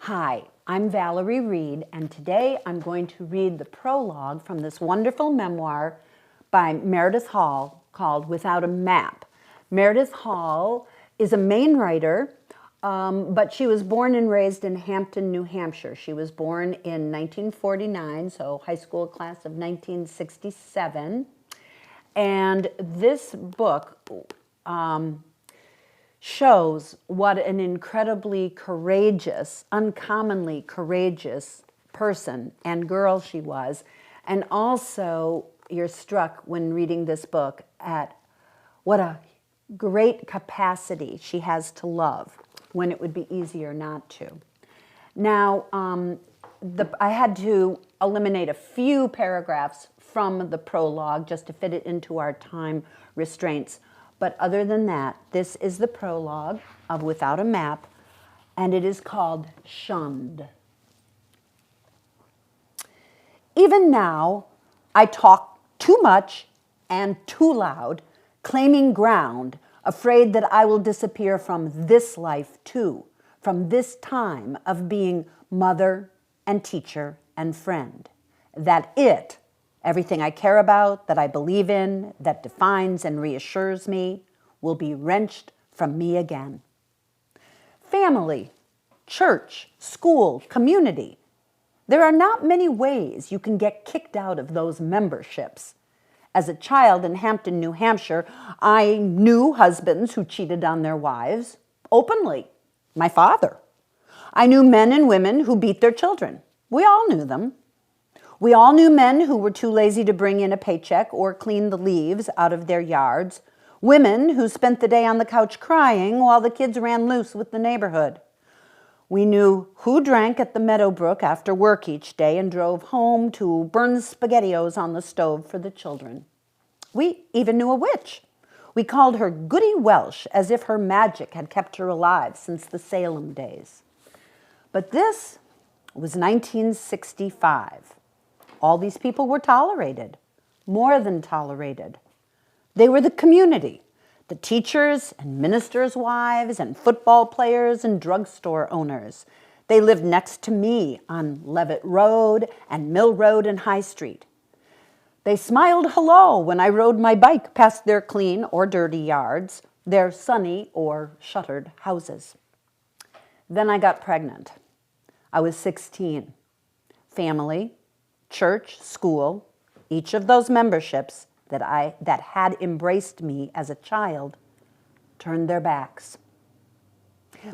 Hi, I'm Valerie Reid, and today I'm going to read the prologue from this wonderful memoir by Meredith Hall called Without a Map. Meredith Hall is a Maine writer, but she was born and raised in Hampton, New Hampshire. She was born in 1949, so high school class of 1967. And this book shows what an incredibly courageous, uncommonly courageous person and girl she was. And also, you're struck when reading this book at what a great capacity she has to love when it would be easier not to. Now, I had to eliminate a few paragraphs from the prologue just to fit it into our time restraints. But other than that, this is the prologue of Without a Map, and it is called Shunned. Even now, I talk too much and too loud, claiming ground, afraid that I will disappear from this life too, from this time of being mother and teacher and friend. That it, everything I care about, that I believe in, that defines and reassures me, will be wrenched from me again. Family, church, school, community. There are not many ways you can get kicked out of those memberships. As a child in Hampton, New Hampshire, I knew husbands who cheated on their wives openly. My father. I knew men and women who beat their children. We all knew them. We all knew men who were too lazy to bring in a paycheck or clean the leaves out of their yards, women who spent the day on the couch crying while the kids ran loose with the neighborhood. We knew who drank at the Meadowbrook after work each day and drove home to burn SpaghettiOs on the stove for the children. We even knew a witch. We called her Goody Welsh, as if her magic had kept her alive since the Salem days. But this was 1965. All these people were tolerated, more than tolerated. They were the community, the teachers and ministers' wives and football players and drugstore owners. They lived next to me on Levitt Road and Mill Road and High Street. They smiled hello when I rode my bike past their clean or dirty yards, their sunny or shuttered houses. Then I got pregnant. I was 16. Family, church, school, each of those memberships that had embraced me as a child turned their backs.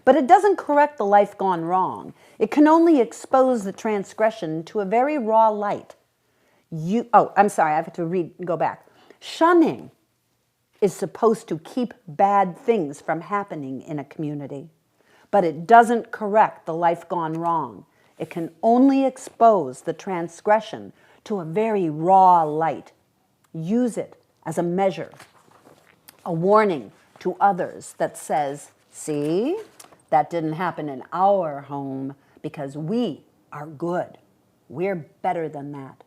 But it doesn't correct the life gone wrong. It can only expose the transgression to a very raw light. I'm sorry, I have to go back. Shunning is supposed to keep bad things from happening in a community, but it doesn't correct the life gone wrong. It can only expose the transgression to a very raw light. Use it as a measure, a warning to others that says, see, that didn't happen in our home because we are good. We're better than that.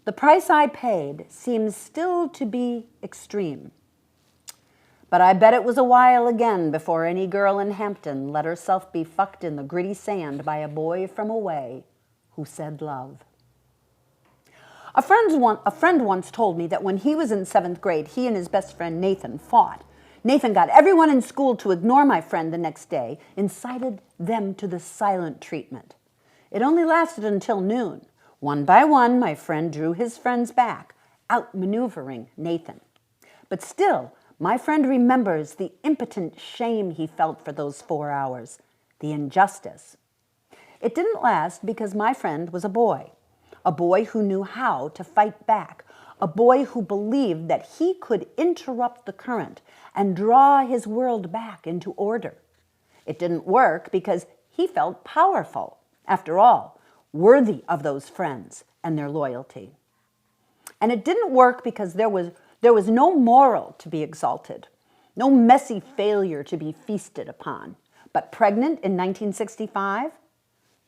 The price I paid seems still to be extreme. But I bet it was a while again before any girl in Hampton let herself be fucked in the gritty sand by a boy from away who said love. A friend once told me that when he was in 7th grade, he and his best friend Nathan fought. Nathan got everyone in school to ignore my friend the next day, incited them to the silent treatment. It only lasted until noon. One by one, my friend drew his friends back, outmaneuvering Nathan. But still, my friend remembers the impotent shame he felt for those 4 hours, the injustice. It didn't last because my friend was a boy who knew how to fight back, a boy who believed that he could interrupt the current and draw his world back into order. It didn't work because he felt powerful, after all, worthy of those friends and their loyalty. And it didn't work because there was no moral to be exalted, no messy failure to be feasted upon. But pregnant in 1965?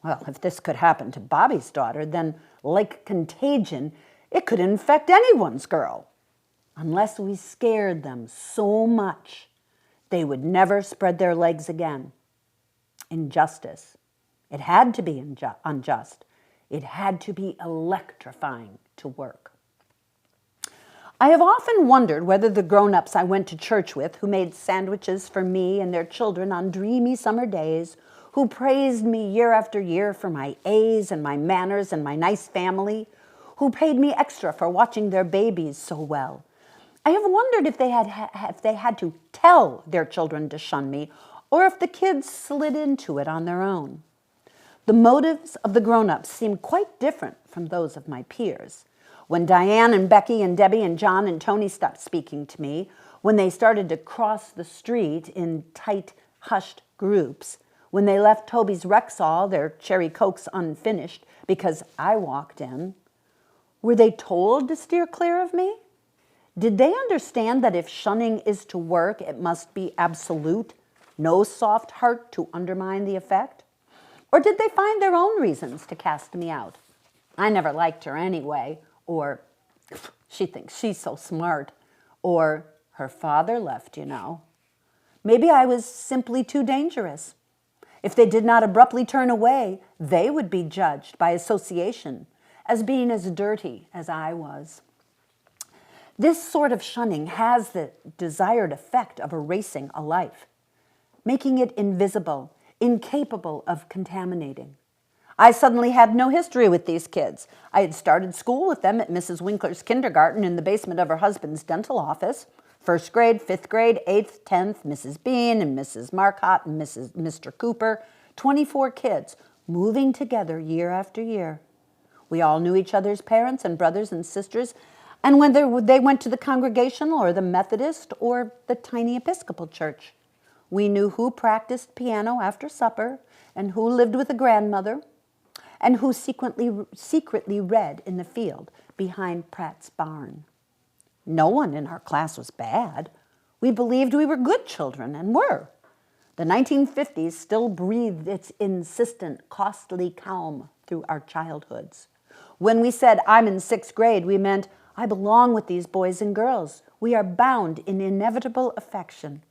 Well, if this could happen to Bobby's daughter, then like contagion, it could infect anyone's girl. Unless we scared them so much, they would never spread their legs again. Injustice. It had to be unjust. It had to be electrifying to work. I have often wondered whether the grown-ups I went to church with, who made sandwiches for me and their children on dreamy summer days, who praised me year after year for my A's and my manners and my nice family, who paid me extra for watching their babies so well. I have wondered if they had to tell their children to shun me, or if the kids slid into it on their own. The motives of the grown-ups seem quite different from those of my peers. When Diane and Becky and Debbie and John and Tony stopped speaking to me, when they started to cross the street in tight, hushed groups, when they left Toby's Rexall, their cherry cokes unfinished, because I walked in, were they told to steer clear of me? Did they understand that if shunning is to work, it must be absolute, no soft heart to undermine the effect? Or did they find their own reasons to cast me out? I never liked her anyway, or she thinks she's so smart, or her father left, you know. Maybe I was simply too dangerous. If they did not abruptly turn away, they would be judged by association as being as dirty as I was. This sort of shunning has the desired effect of erasing a life, making it invisible, incapable of contaminating. I suddenly had no history with these kids. I had started school with them at Mrs. Winkler's kindergarten in the basement of her husband's dental office. First grade, fifth grade, 8th, 10th, Mrs. Bean and Mrs. Marcotte and Mr. Cooper, 24 kids, moving together year after year. We all knew each other's parents and brothers and sisters, and when they went to the Congregational or the Methodist or the tiny Episcopal church. We knew who practiced piano after supper and who lived with a grandmother and who secretly read in the field behind Pratt's barn. No one in our class was bad. We believed we were good children and were. The 1950s still breathed its insistent, costly calm through our childhoods. When we said, I'm in 6th grade, we meant, I belong with these boys and girls. We are bound in inevitable affection.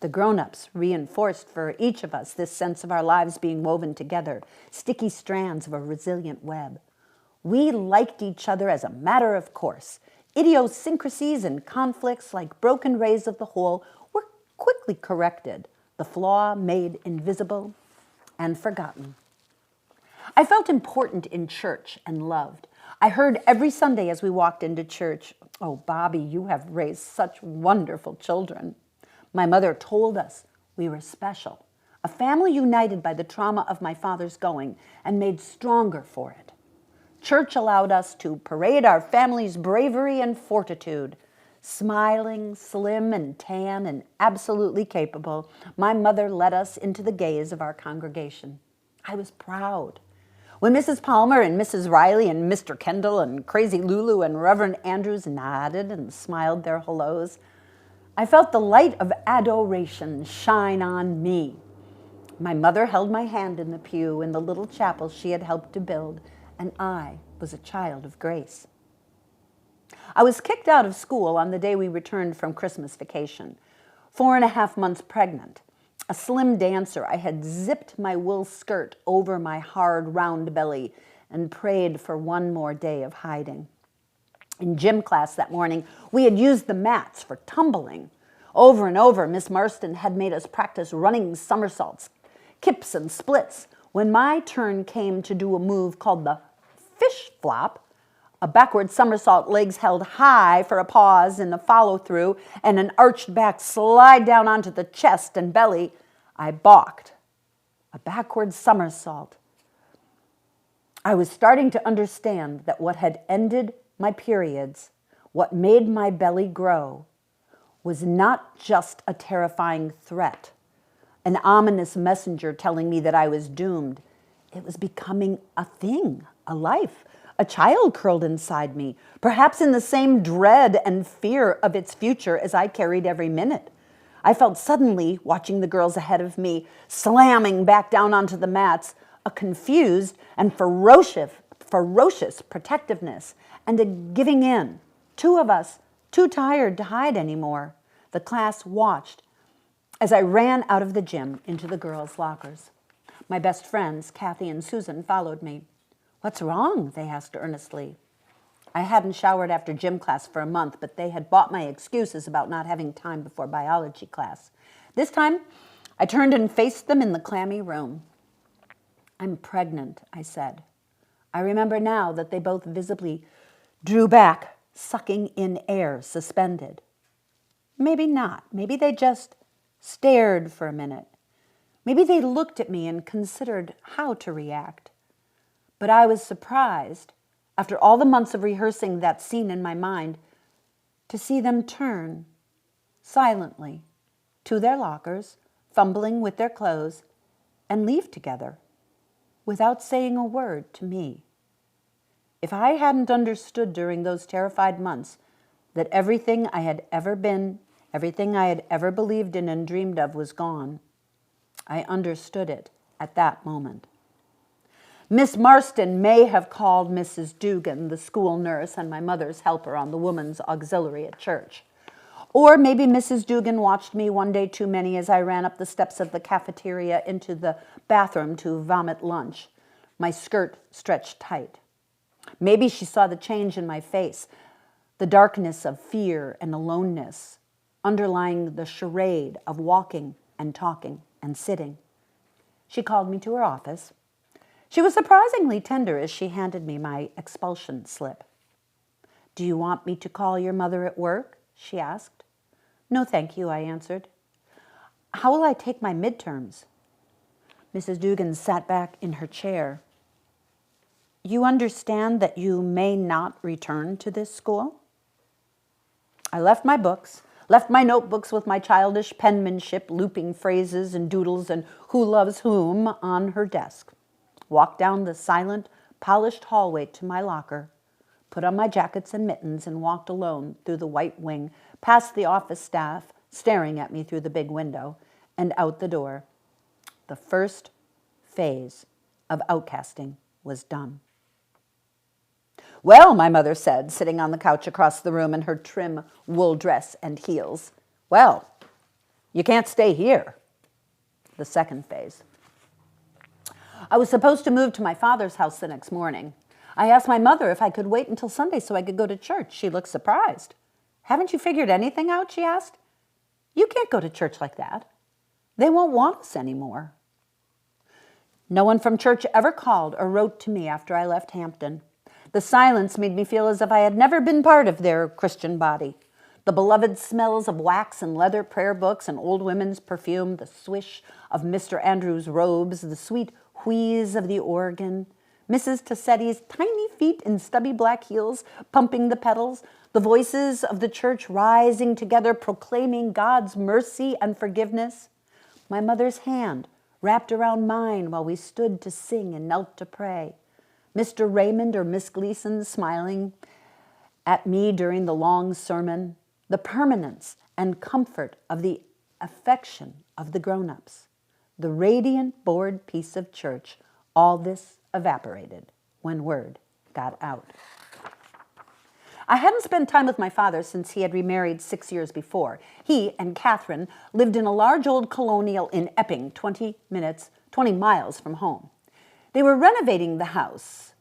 The grown-ups reinforced for each of us this sense of our lives being woven together, sticky strands of a resilient web. We liked each other as a matter of course. Idiosyncrasies and conflicts, like broken rays of the whole, were quickly corrected, the flaw made invisible and forgotten. I felt important in church and loved. I heard every Sunday as we walked into church, oh, Bobby, you have raised such wonderful children. My mother told us we were special, a family united by the trauma of my father's going and made stronger for it. Church allowed us to parade our family's bravery and fortitude. Smiling, slim and tan and absolutely capable, my mother led us into the gaze of our congregation. I was proud. When Mrs. Palmer and Mrs. Riley and Mr. Kendall and Crazy Lulu and Reverend Andrews nodded and smiled their hellos, I felt the light of adoration shine on me. My mother held my hand in the pew in the little chapel she had helped to build, and I was a child of grace. I was kicked out of school on the day we returned from Christmas vacation, 4.5 months pregnant. A slim dancer, I had zipped my wool skirt over my hard, round belly and prayed for one more day of hiding. In gym class that morning, we had used the mats for tumbling. Over and over, Miss Marston had made us practice running somersaults, kips and splits. When my turn came to do a move called the fish flop, a backward somersault, legs held high for a pause in the follow-through, and an arched back slide down onto the chest and belly, I balked. A backward somersault. I was starting to understand that what had ended my periods, what made my belly grow, was not just a terrifying threat, an ominous messenger telling me that I was doomed. It was becoming a thing, a life. A child curled inside me, perhaps in the same dread and fear of its future as I carried every minute. I felt suddenly, watching the girls ahead of me, slamming back down onto the mats, a confused and ferocious protectiveness and a giving in. Two of us, too tired to hide anymore. The class watched as I ran out of the gym into the girls' lockers. My best friends, Kathy and Susan, followed me. "What's wrong?" they asked earnestly. I hadn't showered after gym class for a month, but they had bought my excuses about not having time before biology class. This time, I turned and faced them in the clammy room. "I'm pregnant," I said. I remember now that they both visibly drew back, sucking in air, suspended. Maybe not. Maybe they just stared for a minute. Maybe they looked at me and considered how to react. But I was surprised, after all the months of rehearsing that scene in my mind, to see them turn, silently, to their lockers, fumbling with their clothes, and leave together, without saying a word to me. If I hadn't understood during those terrified months that everything I had ever been, everything I had ever believed in and dreamed of was gone, I understood it at that moment. Miss Marston may have called Mrs. Dugan, the school nurse and my mother's helper on the woman's auxiliary at church. Or maybe Mrs. Dugan watched me one day too many as I ran up the steps of the cafeteria into the bathroom to vomit lunch, my skirt stretched tight. Maybe she saw the change in my face, the darkness of fear and aloneness, underlying the charade of walking and talking and sitting. She called me to her office. She was surprisingly tender as she handed me my expulsion slip. "Do you want me to call your mother at work?" she asked. "No, thank you," I answered. "How will I take my midterms?" Mrs. Dugan sat back in her chair. "You understand that you may not return to this school?" I left my books, left my notebooks with my childish penmanship, looping phrases and doodles and who loves whom on her desk, walked down the silent, polished hallway to my locker, put on my jackets and mittens, and walked alone through the white wing, past the office staff staring at me through the big window, and out the door. The first phase of outcasting was done. "Well," my mother said, sitting on the couch across the room in her trim wool dress and heels. "Well, you can't stay here." The second phase. I was supposed to move to my father's house the next morning. I asked my mother if I could wait until Sunday so I could go to church. She looked surprised. "Haven't you figured anything out?" she asked. "You can't go to church like that. They won't want us anymore." No one from church ever called or wrote to me after I left Hampton. The silence made me feel as if I had never been part of their Christian body. The beloved smells of wax and leather prayer books and old women's perfume, the swish of Mr. Andrews' robes, the sweet wheeze of the organ, Mrs. Tassetti's tiny feet in stubby black heels pumping the pedals, the voices of the church rising together proclaiming God's mercy and forgiveness, my mother's hand wrapped around mine while we stood to sing and knelt to pray, Mr. Raymond or Miss Gleason smiling at me during the long sermon, the permanence and comfort of the affection of the grown-ups, the radiant board piece of church, all this evaporated when word got out. I hadn't spent time with my father since he had remarried 6 years before. He and Catherine lived in a large old colonial in Epping, 20 miles from home. They were renovating the house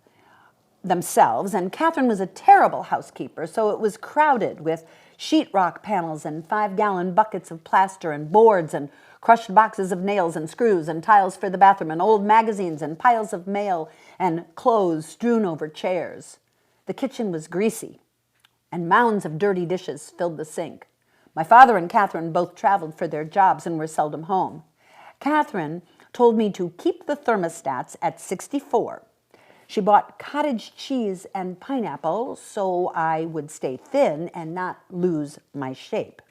themselves, and Catherine was a terrible housekeeper, so it was crowded with sheetrock panels and 5-gallon buckets of plaster and boards and crushed boxes of nails and screws and tiles for the bathroom and old magazines and piles of mail and clothes strewn over chairs. The kitchen was greasy, and mounds of dirty dishes filled the sink. My father and Catherine both traveled for their jobs and were seldom home. Catherine told me to keep the thermostats at 64. She bought cottage cheese and pineapple so I would stay thin and not lose my shape.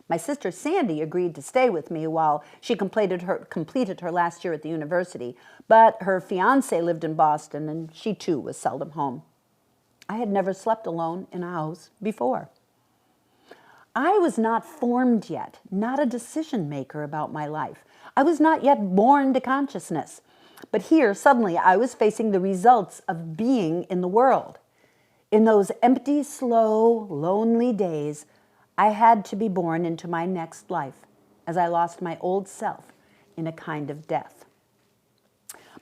My sister Sandy agreed to stay with me while she completed her last year at the university, but her fiancé lived in Boston and she too was seldom home. I had never slept alone in a house before. I was not formed yet, not a decision maker about my life. I was not yet born to consciousness. But here, suddenly, I was facing the results of being in the world. In those empty, slow, lonely days, I had to be born into my next life, as I lost my old self in a kind of death.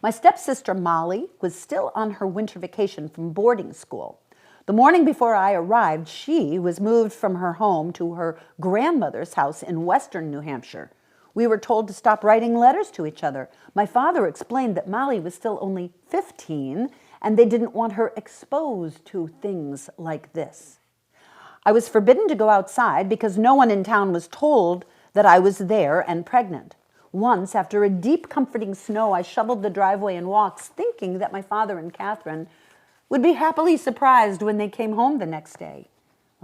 My stepsister Molly was still on her winter vacation from boarding school. The morning before I arrived, she was moved from her home to her grandmother's house in western New Hampshire. We were told to stop writing letters to each other. My father explained that Molly was still only 15 and they didn't want her exposed to things like this. I was forbidden to go outside because no one in town was told that I was there and pregnant. Once, after a deep, comforting snow, I shoveled the driveway and walks, thinking that my father and Catherine would be happily surprised when they came home the next day.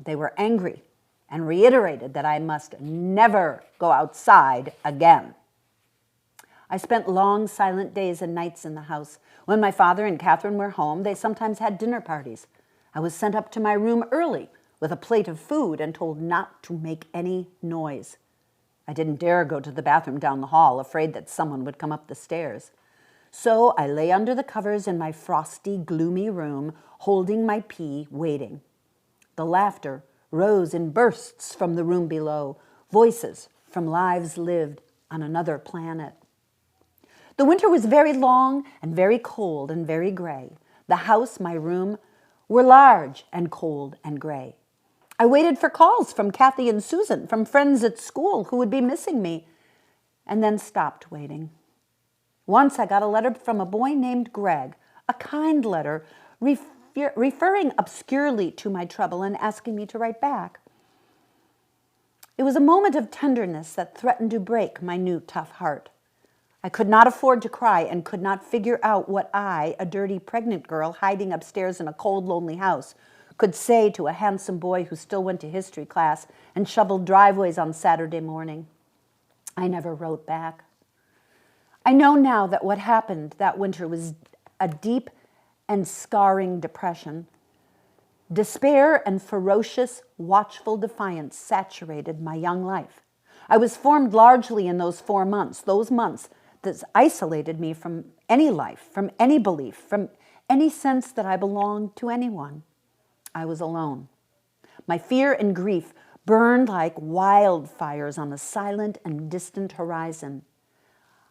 They were angry and reiterated that I must never go outside again. I spent long, silent days and nights in the house. When my father and Catherine were home, they sometimes had dinner parties. I was sent up to my room early with a plate of food and told not to make any noise. I didn't dare go to the bathroom down the hall, afraid that someone would come up the stairs. So I lay under the covers in my frosty, gloomy room, holding my pee, waiting. The laughter rose in bursts from the room below, voices from lives lived on another planet. The winter was very long and very cold and very gray. The house, my room, were large and cold and gray. I waited for calls from Kathy and Susan, from friends at school who would be missing me, and then stopped waiting. Once I got a letter from a boy named Greg, a kind letter referring obscurely to my trouble and asking me to write back. It was a moment of tenderness that threatened to break my new tough heart. I could not afford to cry and could not figure out what I, a dirty pregnant girl hiding upstairs in a cold, lonely house, could say to a handsome boy who still went to history class and shoveled driveways on Saturday morning. I never wrote back. I know now that what happened that winter was a deep and scarring depression. Despair and ferocious, watchful defiance saturated my young life. I was formed largely in those 4 months, those months that isolated me from any life, from any belief, from any sense that I belonged to anyone. I was alone. My fear and grief burned like wildfires on a silent and distant horizon.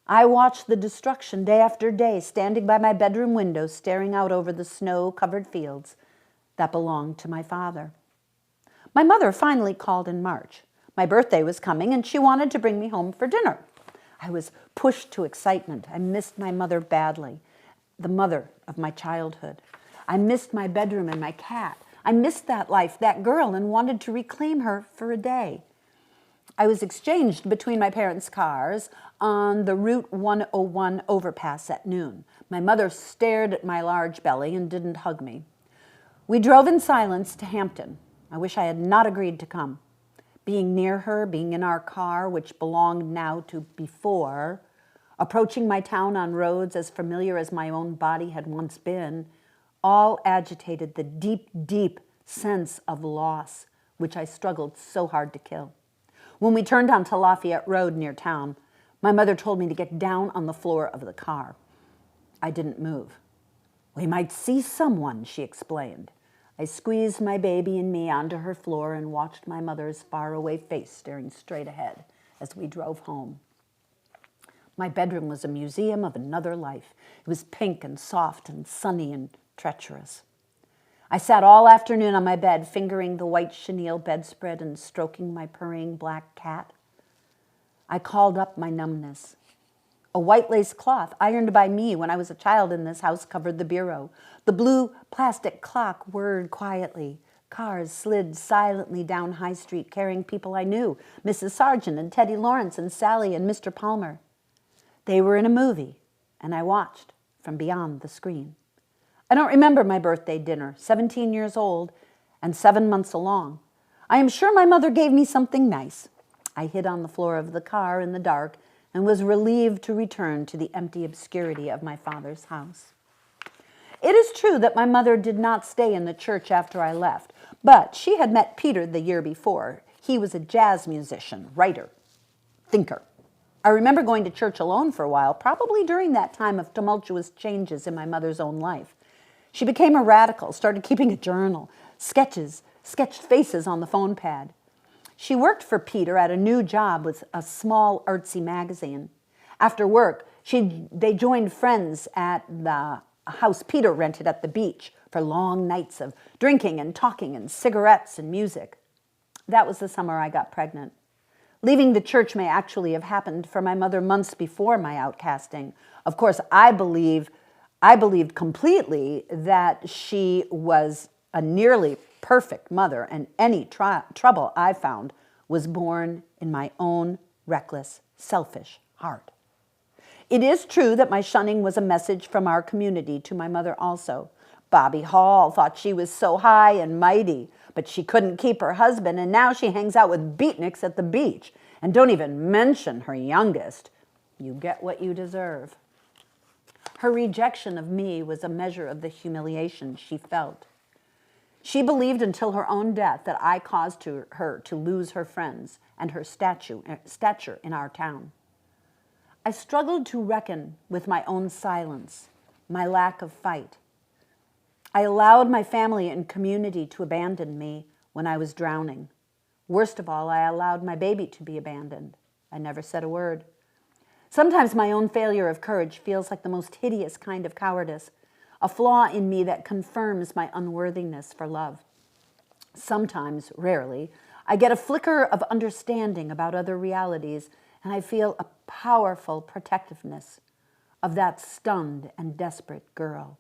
I watched the destruction day after day, standing by my bedroom window, staring out over the snow-covered fields that belonged to my father. My mother finally called in March. My birthday was coming, and she wanted to bring me home for dinner. I was pushed to excitement. I missed my mother badly, the mother of my childhood. I missed my bedroom and my cat. I missed that life, that girl, and wanted to reclaim her for a day. I was exchanged between my parents' cars on the Route 101 overpass at noon. My mother stared at my large belly and didn't hug me. We drove in silence to Hampton. I wish I had not agreed to come. Being near her, being in our car, which belonged now to before, approaching my town on roads as familiar as my own body had once been, all agitated the deep, deep sense of loss, which I struggled so hard to kill. When we turned onto Lafayette Road near town, my mother told me to get down on the floor of the car. I didn't move. "We might see someone," she explained. I squeezed my baby and me onto her floor and watched my mother's faraway face staring straight ahead as we drove home. My bedroom was a museum of another life. It was pink and soft and sunny and treacherous. I sat all afternoon on my bed, fingering the white chenille bedspread and stroking my purring black cat. I called up my numbness. A white lace cloth, ironed by me when I was a child in this house, covered the bureau. The blue plastic clock whirred quietly. Cars slid silently down High Street, carrying people I knew, Mrs. Sargent and Teddy Lawrence and Sally and Mr. Palmer. They were in a movie, and I watched from beyond the screen. I don't remember my birthday dinner, 17 years old and 7 months along. I am sure my mother gave me something nice. I hid on the floor of the car in the dark and was relieved to return to the empty obscurity of my father's house. It is true that my mother did not stay in the church after I left, but she had met Peter the year before. He was a jazz musician, writer, thinker. I remember going to church alone for a while, probably during that time of tumultuous changes in my mother's own life. She became a radical, started keeping a journal, sketched faces on the phone pad. She worked for Peter at a new job with a small artsy magazine. After work, They joined friends at the house Peter rented at the beach for long nights of drinking and talking and cigarettes and music. That was the summer I got pregnant. Leaving the church may actually have happened for my mother months before my outcasting. Of course, I believed completely that she was a nearly perfect mother, and any trouble I found was born in my own reckless, selfish heart. It is true that my shunning was a message from our community to my mother also. Bobby Hall thought she was so high and mighty, but she couldn't keep her husband, and now she hangs out with beatniks at the beach. And don't even mention her youngest. You get what you deserve. Her rejection of me was a measure of the humiliation she felt. She believed until her own death that I caused her to lose her friends and her stature in our town. I struggled to reckon with my own silence, my lack of fight. I allowed my family and community to abandon me when I was drowning. Worst of all, I allowed my baby to be abandoned. I never said a word. Sometimes my own failure of courage feels like the most hideous kind of cowardice, a flaw in me that confirms my unworthiness for love. Sometimes, rarely, I get a flicker of understanding about other realities, and I feel a powerful protectiveness of that stunned and desperate girl.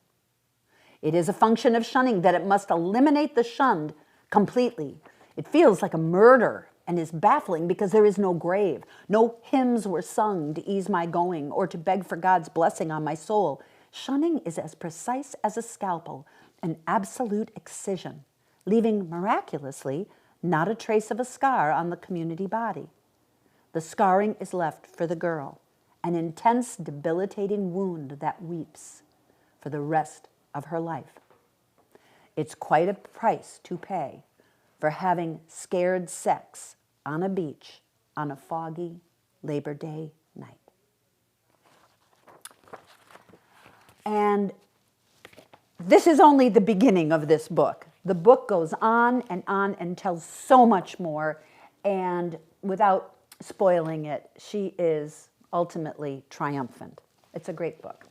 It is a function of shunning that it must eliminate the shunned completely. It feels like a murder and is baffling because there is no grave. No hymns were sung to ease my going or to beg for God's blessing on my soul. Shunning is as precise as a scalpel, an absolute excision, leaving miraculously not a trace of a scar on the community body. The scarring is left for the girl, an intense, debilitating wound that weeps for the rest of her life. It's quite a price to pay for having scared sex on a beach on a foggy Labor Day night. And this is only the beginning of this book. The book goes on and tells so much more, and without spoiling it, she is ultimately triumphant. It's a great book.